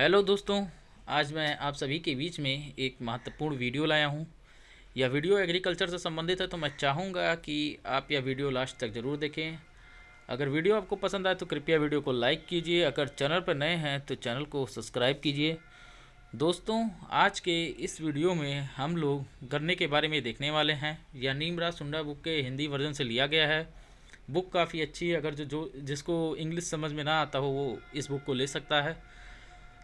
Hello दोस्तों। आज मैं आप सभी के बीच में एक महत्वपूर्ण वीडियो लाया हूँ। यह वीडियो एग्रीकल्चर से संबंधित है, तो मैं चाहूँगा कि आप यह वीडियो लास्ट तक ज़रूर देखें। अगर वीडियो आपको पसंद आए तो कृपया वीडियो को लाइक कीजिए। अगर चैनल पर नए हैं तो चैनल को सब्सक्राइब कीजिए। दोस्तों, आज के इस वीडियो में हम लोग गन्ने के बारे में देखने वाले हैं। यह नीमराज सुंडा बुक के हिंदी वर्जन से लिया गया है। बुक काफ़ी अच्छी है। अगर जो जिसको इंग्लिश समझ में ना आता हो वो इस बुक को ले सकता है।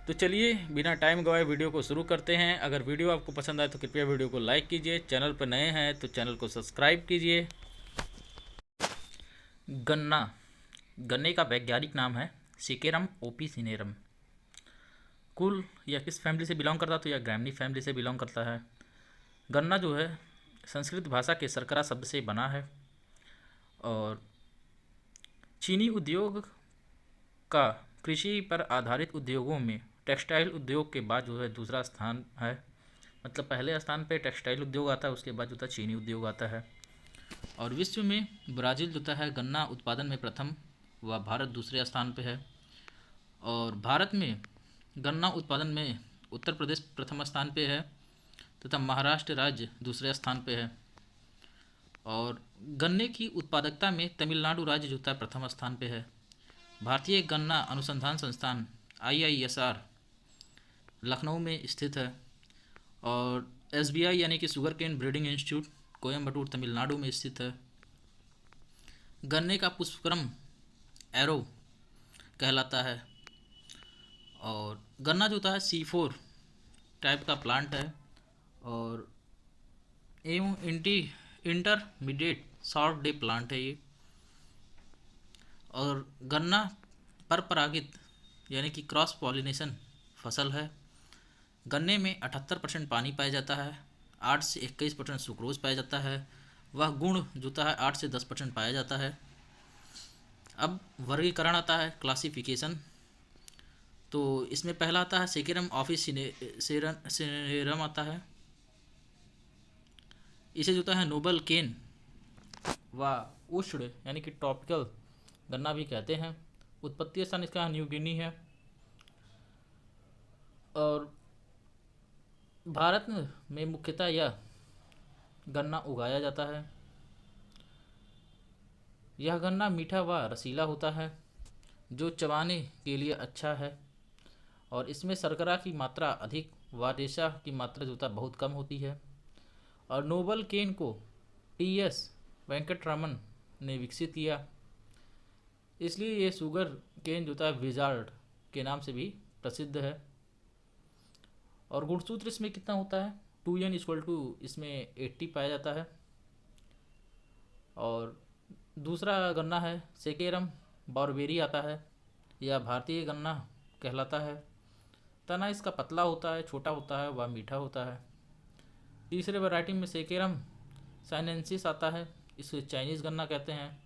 तो चलिए बिना टाइम गवाए वीडियो को शुरू करते हैं। अगर वीडियो आपको पसंद आए तो कृपया वीडियो को लाइक कीजिए। चैनल पर नए हैं तो चैनल को सब्सक्राइब कीजिए। गन्ना। गन्ने का वैज्ञानिक नाम है सिकेरम ओपिसिनेरम। कुल यह किस फैमिली से बिलोंग करता है? तो यह ग्रैमनी फैमिली से बिलोंग करता है। गन्ना जो है संस्कृत भाषा के सरकरा शब्द से बना है और चीनी उद्योग का कृषि पर आधारित उद्योगों में टेक्सटाइल उद्योग के बाद जो है दूसरा स्थान है। मतलब पहले स्थान पे टेक्सटाइल उद्योग आता है, उसके बाद जो था चीनी उद्योग आता है। और विश्व में ब्राज़ील जो है गन्ना उत्पादन में प्रथम व भारत दूसरे स्थान पे है। और भारत में गन्ना उत्पादन में उत्तर प्रदेश प्रथम स्थान पे है तथा महाराष्ट्र राज्य दूसरे स्थान पे है। और गन्ने की उत्पादकता में तमिलनाडु राज्य जो है प्रथम स्थान पे है। भारतीय गन्ना अनुसंधान संस्थान IISR लखनऊ में स्थित है। और SBI यानी कि sugar cane breeding institute Coimbatore Tamil Nadu में स्थित है। गन्ने का पुष्पक्रम एरो कहलाता है। और गन्ना जो होता है C4 टाइप का प्लांट है और एवं इंटरमीडिएट शॉर्ट डे प्लांट है ये। और गन्ना पर परागित यानी कि क्रॉस पॉलिनेशन फसल है। गन्ने में 78% पानी पाया जाता है, 8 से 21% सुक्रोज पाया जाता है। वह गुण जो है 8 से 10% पाया जाता है। अब वर्गीकरण आता है, क्लासिफिकेशन। तो इसमें पहला आता है सेकेरम ऑफिसिनेरम आता है। इसे जो है नोबल केन व उष्ण यानी कि ट्रॉपिकल गन्ना भी कहते हैं। उत्पत्ति स्थान इसका न्यू गिनी है। और भारत में मुख्यतः यह गन्ना उगाया जाता है। यह गन्ना मीठा व रसीला होता है जो चबाने के लिए अच्छा है। और इसमें शर्करा की मात्रा अधिक व रेशा की मात्रा जो बहुत कम होती है। और नोबल केन को TS वेंकटरामन ने विकसित किया, इसलिए ये शुगर केन जो था विजार्ड के नाम से भी प्रसिद्ध है। और गुणसूत्र इसमें कितना होता है? 2n इसमें 80 पाया जाता है। और दूसरा गन्ना है सेकेरम बॉरबेरी आता है। यह भारतीय गन्ना कहलाता है। तना इसका पतला होता है, छोटा होता है, वह मीठा होता है। तीसरे वैरायटी में सेकेरम साइनेंसिस आता है। इसे चाइनीज़ गन्ना कहते हैं।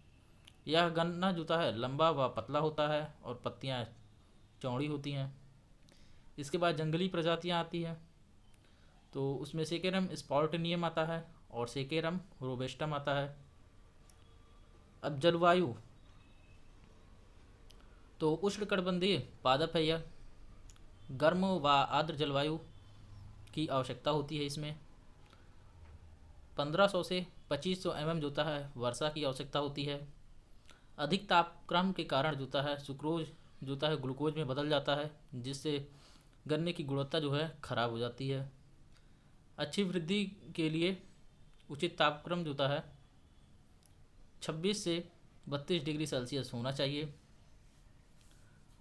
यह गन्ना जो है लंबा व पतला होता है और पत्तियां चौड़ी होती हैं। इसके बाद जंगली प्रजातियां आती हैं, तो उसमें सेकेरम स्पॉल्टनियम आता है और सेकेरम रोबेस्टम आता है। अब जलवायु, तो उष्णकटिबंधीय पादप है यह। गर्म व आर्द्र जलवायु की आवश्यकता होती है इसमें। 1500 से 2500 mm जोता है वर्षा की आवश्यकता होती है। अधिक तापक्रम के कारण जोता है सुक्रोज जोता है ग्लूकोज में बदल जाता है, जिससे गन्ने की गुणवत्ता जो है खराब हो जाती है। अच्छी वृद्धि के लिए उचित तापक्रम जोता है 26 से 32 डिग्री सेल्सियस होना चाहिए।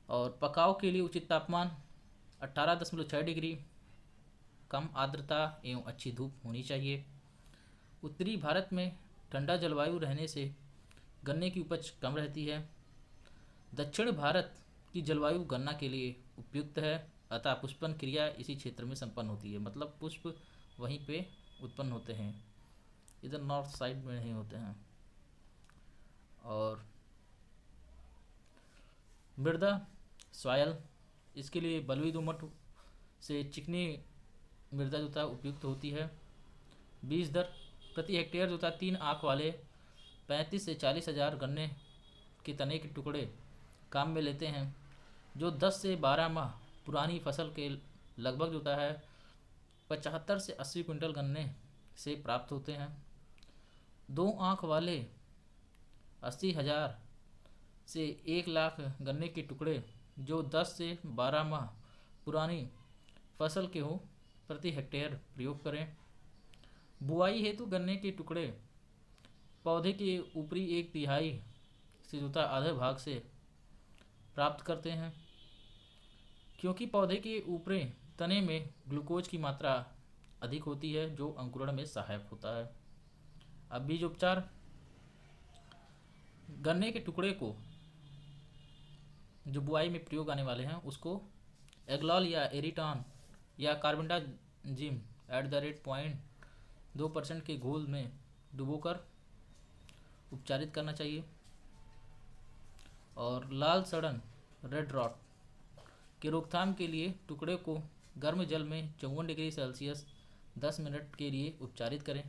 और पकाव के लिए उचित तापमान 18.6 डिग्री, कम आर्द्रता एवं अच्छी धूप होनी चाहिए। उत्तरी भारत में ठंडा जलवायु रहने से गन्ने की उपज कम रहती है। दक्षिण भारत की जलवायु गन्ना के लिए उपयुक्त है, अतः पुष्पन क्रिया इसी क्षेत्र में संपन्न होती है। मतलब पुष्प वहीं पे उत्पन्न होते हैं, इधर नॉर्थ साइड में नहीं होते हैं। और मृदा सॉयल, इसके लिए बलुई दोमट से चिकनी मृदा जो था उपयुक्त होती है। बीज दर प्रति हेक्टेयर जो था 3 आँख वाले 35 से 40 हज़ार गन्ने के तने के टुकड़े काम में लेते हैं, जो 10 से 12 माह पुरानी फसल के लगभग जो होता है 75 से 80 क्विंटल गन्ने से प्राप्त होते हैं। 2 आँख वाले 80,000 से 1 लाख गन्ने के टुकड़े जो 10 से 12 माह पुरानी फसल के हों प्रति हेक्टेयर प्रयोग करें। बुआई हेतु गन्ने के टुकड़े पौधे के ऊपरी 1/3 से जुता आधे भाग से प्राप्त करते हैं, क्योंकि पौधे के ऊपरी तने में ग्लूकोज की मात्रा अधिक होती है जो अंकुरण में सहायक होता है। अब बीज उपचार। गन्ने के टुकड़े को जो बुआई में प्रयोग आने वाले हैं उसको एग्लॉल या एरिटॉन या कार्बेंडाजिम @0.2% के घोल में डुबोकर उपचारित करना चाहिए। और लाल सड़न रेड रॉट की रोकथाम के लिए टुकड़े को गर्म जल में 54 डिग्री सेल्सियस 10 मिनट के लिए उपचारित करें।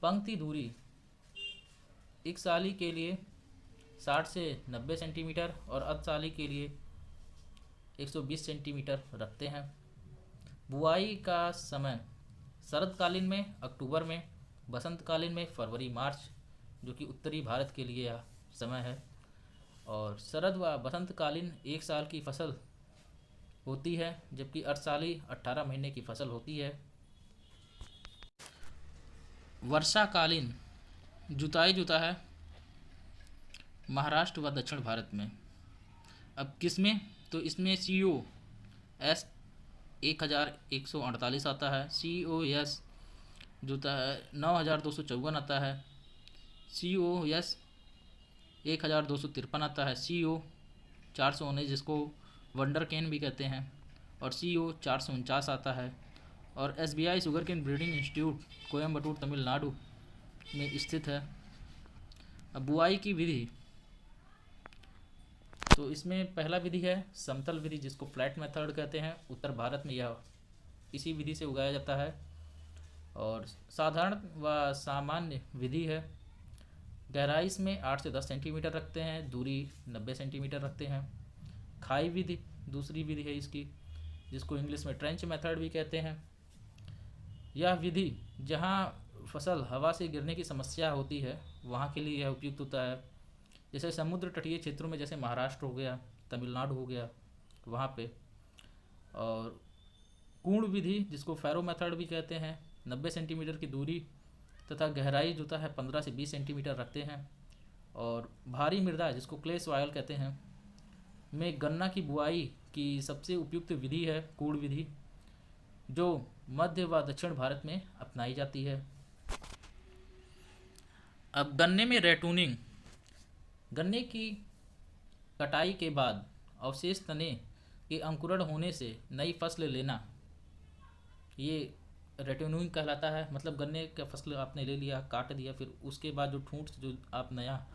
पंक्ति दूरी एकसाली के लिए 60 से 90 सेंटीमीटर और अर्धसाली के लिए 120 सेंटीमीटर रखते हैं। बुआई का समय शरदकालीन में अक्टूबर में, बसंतकालीन में फरवरी मार्च, जो कि उत्तरी भारत के लिए यह समय है। और शरद व बसंतकालीन 1 साल की फसल होती है, जबकि अर्धसाली 18 महीने की फसल होती है। वर्षाकालीन जुताई जुता है महाराष्ट्र व दक्षिण भारत में। अब किसमें? तो इसमें COS 1148 आता है, COS जुता है 9254 आता है, COS 1253 आता है, CO 419 जिसको वंडर केन भी कहते हैं, और CO 449 आता है। और SBI sugar cane breeding institute Coimbatore Tamil Nadu में स्थित है। अब बुआई की विधि, तो इसमें पहला विधि है समतल विधि जिसको फ्लैट मेथड कहते हैं। उत्तर भारत में यह इसी विधि से उगाया जाता है। और साधारण व सामान्य विधि है। गहराई इसमें 8 से 10 सेंटीमीटर रखते हैं, दूरी 90 सेंटीमीटर रखते हैं। खाई विधि दूसरी विधि है इसकी, जिसको इंग्लिश में ट्रेंच मेथड भी कहते हैं। यह विधि जहाँ फसल हवा से गिरने की समस्या होती है वहाँ के लिए यह उपयुक्त होता है। जैसे समुद्र तटीय क्षेत्रों में, जैसे महाराष्ट्र हो गया, तमिलनाडु हो गया, वहाँ पे। और कूर्ण विधि जिसको फैरो मेथड भी कहते हैं, 90 सेंटीमीटर की दूरी तथा गहराई जो है 15 से 20 सेंटीमीटर रखते हैं। और भारी मृदा जिसको क्ले सॉइल कहते हैं में गन्ना की बुआई की सबसे उपयुक्त विधि है कूर्ण विधि, जो मध्य व दक्षिण भारत में अपनाई जाती है। अब गन्ने में रेटूनिंग, गन्ने की कटाई के बाद अवशेष तने के अंकुरण होने से नई फसल लेना, ये रेटूनिंग कहलाता है। मतलब गन्ने का फसल आपने ले लिया, काट दिया, फिर उसके बाद जो ठूंठ जो आप नया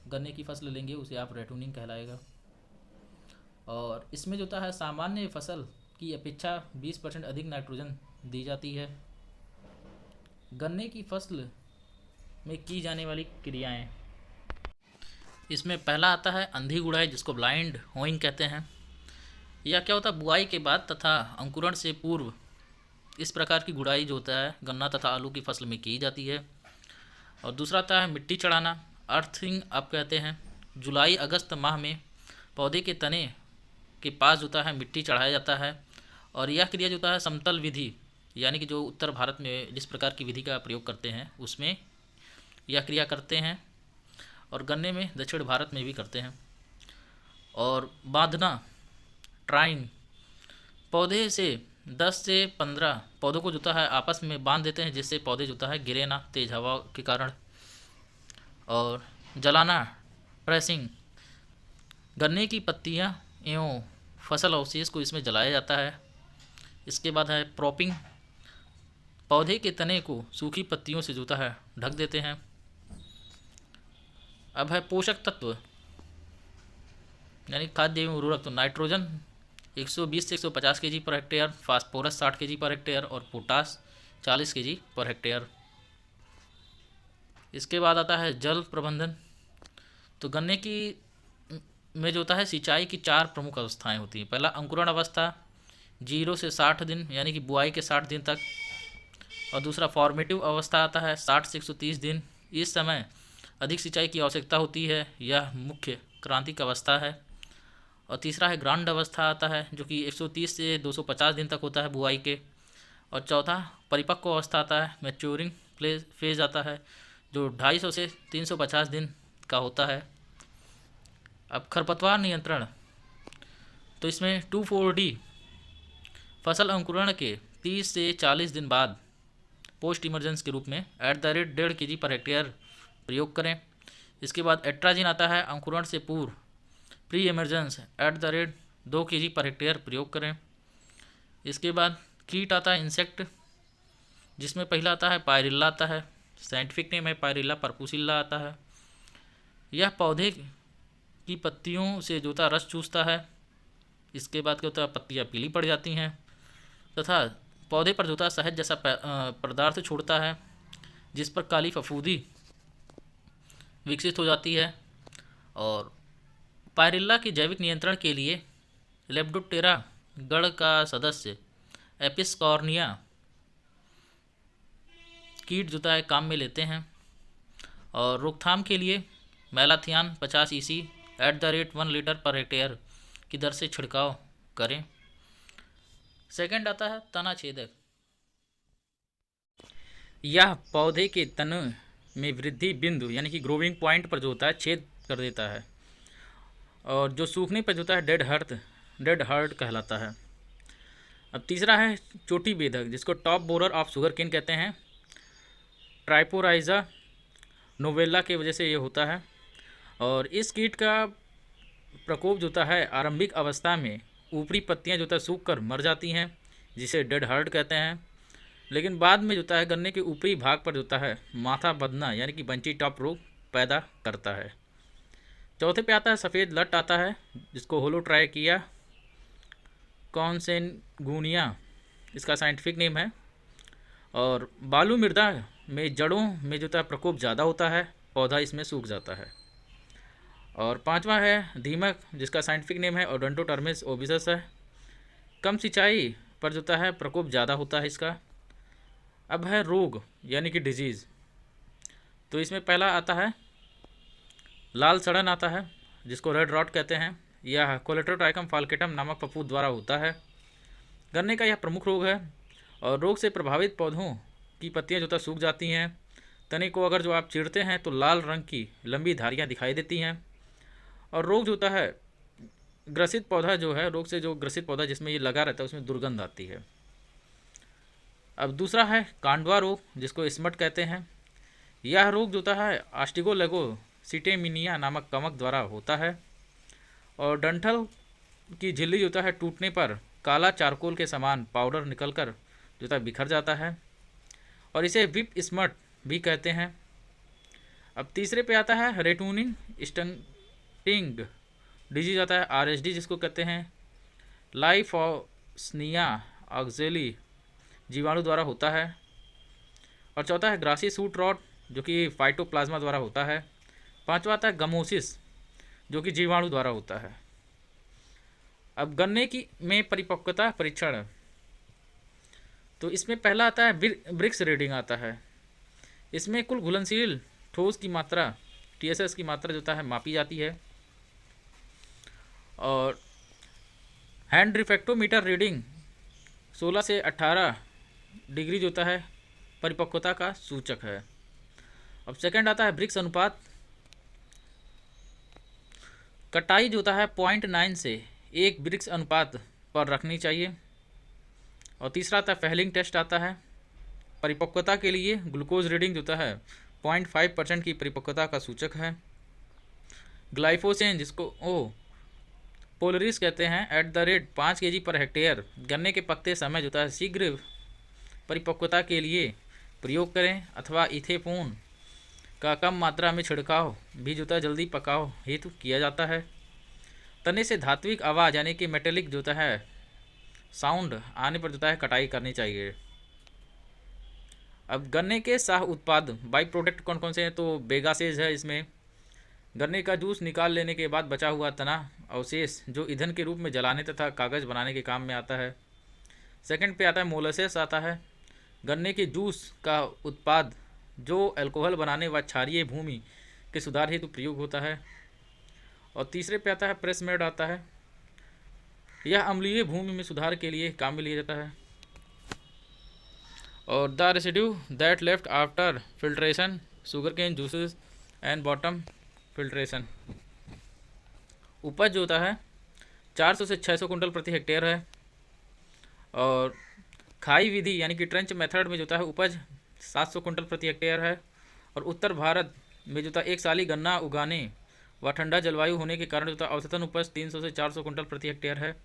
गन्ने की फसल लेंगे उसे आप रेटूनिंग कहलाएगा। और इसमें जो होता है सामान्य फसल की अपेक्षा 20% अधिक नाइट्रोजन दी जाती है। गन्ने की फसल में की जाने वाली क्रियाएं, इसमें पहला आता है अंधी गुड़ाई जिसको ब्लाइंड होइंग कहते हैं। यह क्या होता है? बुआई के बाद तथा अंकुरण से पूर्व इस प्रकार की गुड़ाई जो होता है गन्ना तथा आलू की फसल में की जाती है। और दूसरा आता है मिट्टी चढ़ाना, अर्थिंग आप कहते हैं। जुलाई अगस्त माह में पौधे के तने के पास जो होता है मिट्टी चढ़ाया जाता है। और यह क्रिया जो होता है समतल विधि, यानी कि जो उत्तर भारत में जिस प्रकार की विधि का प्रयोग करते हैं उसमें यह क्रिया करते हैं, और गन्ने में दक्षिण भारत में भी करते हैं। और बांधना, ट्राइंग, पौधे से 10 से 15 पौधों को जोता है आपस में बांध देते हैं जिससे पौधे जोता है गिरे ना तेज हवा के कारण। और जलाना, प्रेसिंग, गन्ने की पत्तियां एवं फसल अवशेष को इसमें जलाया जाता है। इसके बाद है प्रॉपिंग, पौधे के तने को सूखी पत्तियों से जोता है ढक देते हैं। अब है पोषक तत्व यानी खाद्य एवं उर्वरक, तो नाइट्रोजन 120 से 150 KG per hectare, phosphorus 60 KG per hectare और पोटास 40 केजी पर हेक्टेयर। इसके बाद आता है जल प्रबंधन, तो गन्ने की में जो होता है सिंचाई की 4 प्रमुख अवस्थाएं होती हैं। पहला अंकुरण अवस्था 0 से 60 दिन यानी कि बुआई के 60 दिन तक। और दूसरा फॉर्मेटिव अवस्था आता है 60 से 130 दिन। इस समय अधिक सिंचाई की आवश्यकता होती है, यह मुख्य क्रांतिक अवस्था है। और तीसरा है ग्रांड अवस्था आता है जो कि 130 से 250 दिन तक होता है बुआई के। और चौथा परिपक्व अवस्था आता है, मैच्योरिंग फेज आता है, जो 250 से 350 दिन का होता है। अब खरपतवार नियंत्रण, तो इसमें 2,4-D फसल अंकुरण के 30 से 40 दिन बाद पोस्ट इमरजेंस के रूप में @ 1.5 kg पर हेक्टेयर प्रयोग करें। इसके बाद एट्राजिन आता है अंकुरण से पूर्व pre emergence @ 2 kg per hectare प्रयोग करें। इसके बाद कीट आता है इंसेक्ट, जिसमें पहला आता है पायरिल्ला आता है, साइंटिफिक नेम है पायरिल्ला पर्पुसिल्ला आता है। यह पौधे की पत्तियों से जो होता रस चूसता है। इसके बाद क्या होता है, पत्तियाँ पीली पड़ जाती हैं तथा पौधे पर जो होता है शहद जैसा पदार्थ छोड़ता है, जिस पर काली फफूंदी विकसित हो जाती है। और पायरिल्ला के जैविक नियंत्रण के लिए लेप्डोप्टेरा गण का सदस्य एपिस कॉर्निया कीट जो है काम में लेते हैं। और रोकथाम के लिए malathion 50 EC @ 1 litre per hectare की दर से छिड़काव करें। सेकंड आता है तना छेदक। यह पौधे के तने में वृद्धि बिंदु यानी कि ग्रोविंग पॉइंट पर जो होता है छेद कर देता है, और जो सूखने पर जो होता है डेड हर्ट कहलाता है। अब तीसरा है चोटी बेधक, जिसको top borer of sugar cane कहते हैं। ट्राइपोराइजा नोवेला की वजह से ये होता है। और इस कीट का प्रकोप जो होता है आरंभिक अवस्था में ऊपरी पत्तियां जो होता है सूख कर मर जाती हैं, जिसे डेड हर्ट कहते हैं। लेकिन बाद में जो होता है गन्ने के ऊपरी भाग पर जो होता है माथा बदना यानी कि बंची टॉप रोग पैदा करता है। चौथे पे आता है सफ़ेद लट आता है, जिसको होलोट्राइकिया कॉन्सेनगुनिया इसका साइंटिफिक नेम है। और बालू मृदा में जड़ों में जो होता है प्रकोप ज़्यादा होता है, पौधा इसमें सूख जाता है। और पांचवा है दीमक, जिसका साइंटिफिक नेम है ओडोंटोटर्मिस ओबिसस है। कम सिंचाई पर जो होता है प्रकोप ज़्यादा होता है इसका। अब है रोग यानी कि डिजीज़, तो इसमें पहला आता है लाल सड़न आता है, जिसको रेड रॉट कहते हैं। यह कोलेट्रोट्राइकम फाल्केटम नामक फफूंद द्वारा होता है। गन्ने का यह प्रमुख रोग है, और रोग से प्रभावित पौधों की पत्तियां जो होता सूख जाती हैं। तने को अगर जो आप चीरते हैं तो लाल रंग की लंबी धारियां दिखाई देती हैं। और रोग जो होता है ग्रसित पौधा जो है, रोग से जो ग्रसित पौधा जिसमें ये लगा रहता है उसमें दुर्गंध आती है। अब दूसरा है कांडवा रोग, जिसको स्मट कहते हैं। यह रोग जो होता है आस्टिगोलेगो सिटेमिनिया नामक कवक द्वारा होता है। और डंठल की झिल्ली जो होता है टूटने पर काला चारकोल के समान पाउडर निकलकर जो होता है बिखर जाता है, और इसे विप स्मट भी कहते हैं। अब तीसरे पे आता है रेटूनिन स्टंटिंग डिजीज आता है RSD, जिसको कहते हैं। लाइफोस्निया ऑक्जेली जीवाणु द्वारा होता है। और चौथा है ग्रासी सूट रॉट, जो कि फाइटोप्लाज्मा द्वारा होता है। पांचवा आता है गमोसिस, जो कि जीवाणु द्वारा होता है। अब गन्ने की में परिपक्वता परीक्षण, तो इसमें पहला आता है ब्रिक्स रीडिंग आता है। इसमें कुल घुलनशील ठोस की मात्रा TSS की मात्रा जो होता है मापी जाती है। और हैंड रिफ्रैक्टोमीटर रीडिंग 16 से 18 डिग्री जो होता है परिपक्वता का सूचक है। अब सेकंड आता है ब्रिक्स अनुपात। कटाई जो होता है 0.9 से 1 ब्रिक्स अनुपात पर रखनी चाहिए। और तीसरा आता है फेहलिंग टेस्ट आता है। परिपक्वता के लिए ग्लूकोज रीडिंग जो होता है 0.5% की परिपक्वता का सूचक है। ग्लाइफोसेन, जिसको पोलरिस कहते हैं, @ 5 kg पर हेक्टेयर गन्ने के पकते समय जो होता है शीघ्र परिपक्वता के लिए प्रयोग करें, अथवा इथेफोन का कम मात्रा में छिड़काव भी जो होता है जल्दी पकाव हेतु किया जाता है। तने से धात्विक आवाज़ यानी कि मेटेलिक जो होता है साउंड आने पर जो होता है कटाई करनी चाहिए। अब गन्ने के साह उत्पाद बाई प्रोडक्ट कौन कौन से हैं, तो बेगासेज है, इसमें गन्ने का जूस निकाल लेने के बाद बचा हुआ तना अवशेष जो ईंधन के रूप में जलाने तथा कागज़ बनाने के काम में आता है। सेकंड पे आता है मोलासेस आता है, गन्ने के जूस का उत्पाद जो अल्कोहल बनाने व क्षारीय भूमि के सुधार हेतु प्रयोग होता है। और तीसरे पे आता है प्रेस मेड आता है, यह अम्लीय भूमि में सुधार के लिए काम में लिया जाता है। और the residue that left after filtration sugar cane juices and bottom filtration. उपज जो होता है 400 से 600 कुंटल प्रति हेक्टेयर है। और खाई विधि यानी कि ट्रेंच मेथड में जो होता है उपज 700 कुंटल प्रति हेक्टेयर है। और उत्तर भारत में जो था एक साली गन्ना उगाने व ठंडा जलवायु होने के कारण जो था औसतन उपज 300 से 400 कुंटल प्रति हेक्टेयर है।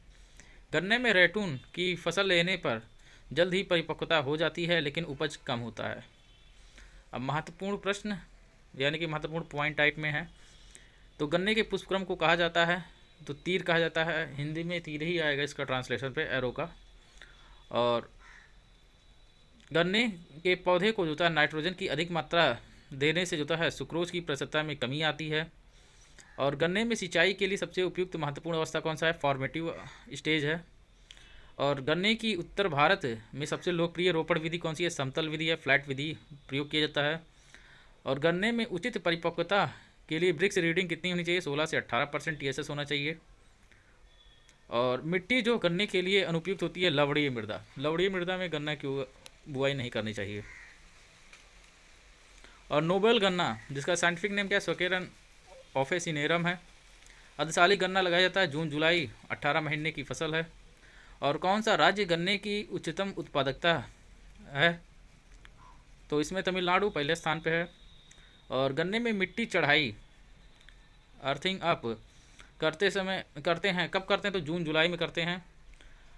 गन्ने में रैटून की फसल लेने पर जल्द ही परिपक्वता हो जाती है लेकिन उपज कम होता है। अब महत्वपूर्ण प्रश्न यानी कि महत्वपूर्ण पॉइंट टाइप में है। तो गन्ने के पुष्पक्रम को कहा जाता है तो तीर कहा जाता है, हिंदी में तीर ही आएगा इसका ट्रांसलेशन पे एरो का। और गन्ने के पौधे को जो है नाइट्रोजन की अधिक मात्रा देने से जो है सुक्रोज की प्रसवता में कमी आती है। और गन्ने में सिंचाई के लिए सबसे उपयुक्त महत्वपूर्ण अवस्था कौन सा है, फॉर्मेटिव स्टेज है। और गन्ने की उत्तर भारत में सबसे लोकप्रिय रोपण विधि कौन सी है, समतल विधि है, फ्लैट विधि प्रयोग किया जाता है। और गन्ने में उचित परिपक्वता के लिए ब्रिक्स रीडिंग कितनी होनी चाहिए, 16 से 18% TSS होना चाहिए। और मिट्टी जो गन्ने के लिए अनुपयुक्त होती है लवणीय मृदा, लवणीय मृदा में गन्ना की बुआई नहीं करनी चाहिए। और नोबेल गन्ना जिसका साइंटिफिक नेम क्या है, सोकेरन ओपिसिनेरम है। अर्धशाली गन्ना लगाया जाता है, जून जुलाई 18 महीने की फसल है। और कौन सा राज्य गन्ने की उच्चतम उत्पादकता है, तो इसमें तमिलनाडु पहले स्थान पे है। और गन्ने में मिट्टी चढ़ाई अर्थिंग अप करते हैं, कब करते हैं, तो जून जुलाई में करते हैं।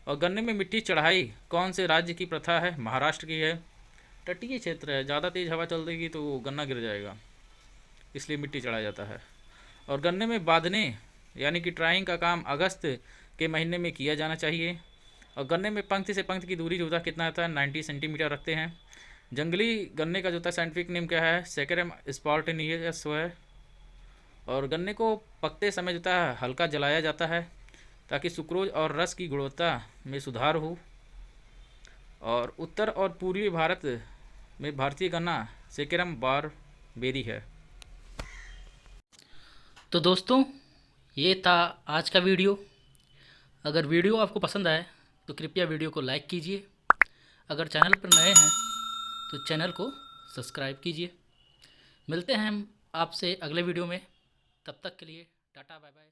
और गन्ने में मिट्टी चढ़ाई कौन से राज्य की प्रथा है, महाराष्ट्र की है। तटीय क्षेत्र है, ज़्यादा तेज़ हवा चल देगी तो वो गन्ना गिर जाएगा, इसलिए मिट्टी चढ़ाया जाता है। और गन्ने में बांधने यानी कि ट्राइंग का काम अगस्त के महीने में किया जाना चाहिए। और गन्ने में पंक्ति से पंक्ति की दूरी जो होता है कितना होता है, 90 सेंटीमीटर रखते हैं। जंगली गन्ने का जो होता है साइंटिफिक नेम क्या है, सेकेरम स्पॉल्टेनियस है। और गन्ने को पकते समय जो होता है हल्का जलाया जाता है ताकि सुक्रोज और रस की गुणवत्ता में सुधार हो। और उत्तर और पूर्वी भारत में भारतीय गन्ना सेकेरम बारबेरी है। तो दोस्तों ये था आज का वीडियो। अगर वीडियो आपको पसंद आए तो कृपया वीडियो को लाइक कीजिए। अगर चैनल पर नए हैं तो चैनल को सब्सक्राइब कीजिए। मिलते हैं हम आपसे अगले वीडियो में, तब तक के लिए टाटा बाय बाय।